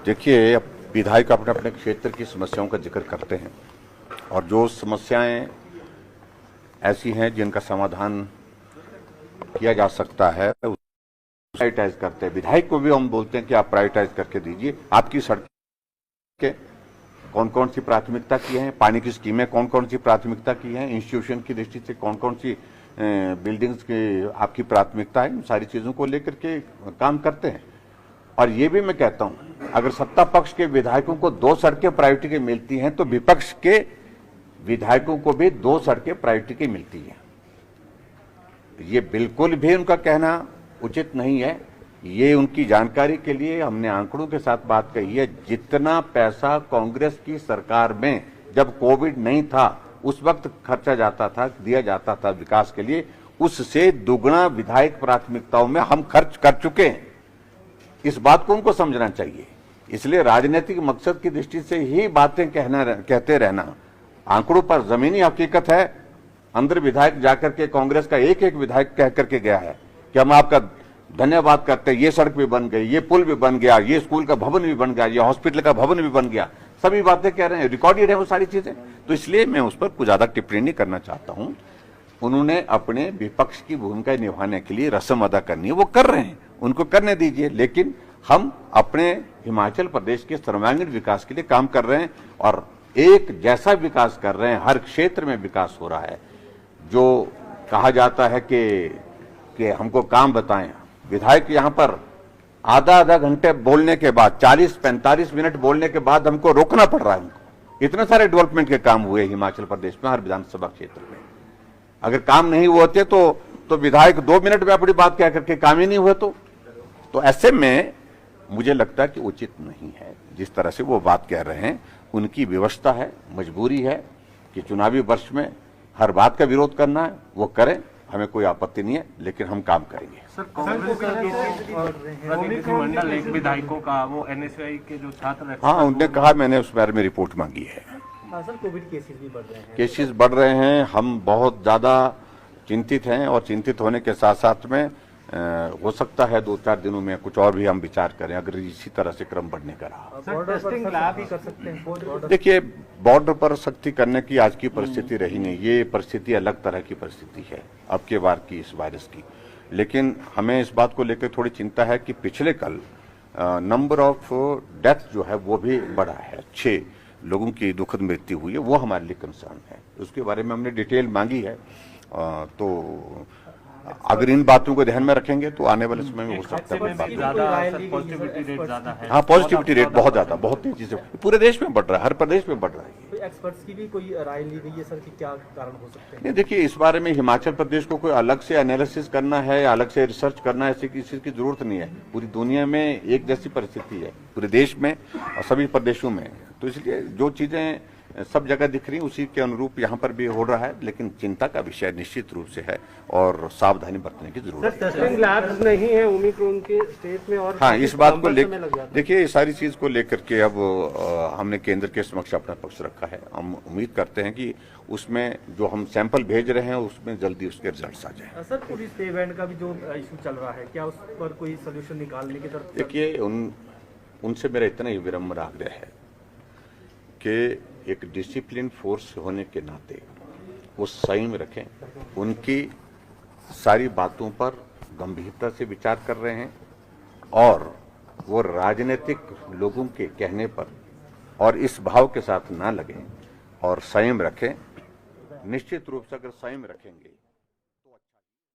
देखिए, विधायक अपने अपने क्षेत्र की समस्याओं का जिक्र करते हैं और जो समस्याएं ऐसी हैं जिनका समाधान किया जा सकता है प्रायोरिटाइज करते हैं। विधायक को भी हम बोलते हैं कि आप प्रायोरिटाइज करके दीजिए, आपकी सड़कें कौन कौन सी प्राथमिकता की हैं, पानी की स्कीमें कौन कौन सी प्राथमिकता की हैं, इंस्टीट्यूशन की दृष्टि से कौन कौन सी बिल्डिंग्स की आपकी प्राथमिकता है, सारी चीजों को लेकर के काम करते हैं। और ये भी मैं कहता हूं, अगर सत्ता पक्ष के विधायकों को 2 सड़कें प्रायोरिटी की मिलती हैं तो विपक्ष के विधायकों को भी 2 सड़कें प्रायोरिटी की मिलती हैं। ये बिल्कुल भी उनका कहना उचित नहीं है। ये उनकी जानकारी के लिए हमने आंकड़ों के साथ बात कही है। जितना पैसा कांग्रेस की सरकार में जब कोविड नहीं था उस वक्त खर्चा जाता था, दिया जाता था विकास के लिए, उससे दुगना विधायक प्राथमिकताओं में हम खर्च कर चुके हैं। इस बात को उनको समझना चाहिए। इसलिए राजनीतिक मकसद की दृष्टि से ही बातें कहते रहना, आंकड़ों पर जमीनी हकीकत है। अंदर विधायक जाकर के कांग्रेस का एक एक विधायक कह करके गया है कि हम आपका धन्यवाद करते हैं, ये सड़क भी बन गई, ये पुल भी बन गया, ये स्कूल का भवन भी बन गया, ये हॉस्पिटल का भवन भी बन गया, सभी बातें कह रहे हैं, रिकॉर्डेड है वो सारी चीजें। तो इसलिए मैं उस पर कुछ ज्यादा टिप्पणी नहीं करना चाहता हूं। उन्होंने अपने विपक्ष की भूमिका निभाने के लिए रस्म अदा करनी है, वो कर रहे हैं, उनको करने दीजिए। लेकिन हम अपने हिमाचल प्रदेश के सर्वांगीण विकास के लिए काम कर रहे हैं और एक जैसा विकास कर रहे हैं, हर क्षेत्र में विकास हो रहा है। जो कहा जाता है कि हमको काम बताएं, विधायक यहां पर आधा घंटे बोलने के बाद 40-45 मिनट बोलने के बाद हमको रोकना पड़ रहा है। उनको इतने सारे डेवलपमेंट के काम हुए हिमाचल प्रदेश में हर विधानसभा क्षेत्र में। अगर काम नहीं हुए होते तो विधायक 2 मिनट में अपनी बात कह करके काम ही नहीं हुए तो ऐसे में मुझे लगता है कि उचित नहीं है जिस तरह से वो बात कह रहे हैं। उनकी व्यवस्था है, मजबूरी है कि चुनावी वर्ष में हर बात का विरोध करना है, वो करें, हमें कोई आपत्ति नहीं है, लेकिन हम काम करेंगे। सर, कांग्रेस का प्रतिनिधिमंडल एक विधायकों का वो एनएसयूआई के जो छात्र, हाँ, उनने कहा, मैंने उस बारे में रिपोर्ट मांगी है। सर, कोविड केसेस भी बढ़ रहे हैं। केसेस बढ़ रहे हैं, हम बहुत ज्यादा चिंतित हैं और चिंतित होने के साथ साथ में हो सकता है 2-4 दिनों में कुछ और भी हम विचार करें अगर इसी तरह से क्रम बढ़ने का रहा। टेस्टिंग लैब भी कर सकते हैं। देखिए, बॉर्डर पर सख्ती करने की आज की परिस्थिति रही नहीं, ये परिस्थिति अलग तरह की परिस्थिति है अब के बार की इस वायरस की। लेकिन हमें इस बात को लेकर थोड़ी चिंता है कि पिछले कल नंबर ऑफ डेथ जो है वो भी बढ़ा है, 6 लोगों की दुखद मृत्यु हुई है, वो हमारे लिए कंसर्न है। उसके बारे में हमने डिटेल मांगी है। तो अगर इन बातों को ध्यान में रखेंगे तो आने वाले समय में हो सकता है हाँ, पॉजिटिविटी रेट बहुत ज्यादा, बहुत तेजी से पूरे देश में बढ़ रहा है, हर प्रदेश में बढ़ रहा है। एक्सपर्ट्स की भी कोई राय ली गई है सर कि क्या कारण हो सकते हैं? नहीं, देखिए, इस बारे में हिमाचल प्रदेश को कोई अलग से एनालिसिस करना है, अलग से रिसर्च करना है, ऐसी किसी की जरूरत नहीं है। पूरी दुनिया में एक जैसी परिस्थिति है, पूरे देश में और सभी प्रदेशों में। तो इसलिए जो चीजें सब जगह दिख रही उसी के अनुरूप यहाँ पर भी हो रहा है। लेकिन चिंता का विषय निश्चित रूप से है और सावधानी बरतने की जरूरत है। टेस्टिंग लैब्स नहीं है ओमिक्रॉन के स्टेट में और हाँ, इस बात को लेकर देखिए, इस सारी चीज को लेकर के अब हमने केंद्र के समक्ष अपना पक्ष रखा है। हम उम्मीद करते हैं कि उसमें जो हम सैंपल भेज रहे हैं उसमें जल्दी उसके रिजल्ट आ जाए। सर, पुलिस पे इवेंट का भी जो इशू चल रहा है, क्या उस पर कोई सोल्यूशन निकालने की तरफ? देखिए, उनसे मेरा इतना ही विनम्र आग्रह है कि एक डिसिप्लिन फोर्स होने के नाते वो संयम रखें, उनकी सारी बातों पर गंभीरता से विचार कर रहे हैं और वो राजनीतिक लोगों के कहने पर और इस भाव के साथ ना लगें और संयम रखें। निश्चित रूप से अगर संयम रखेंगे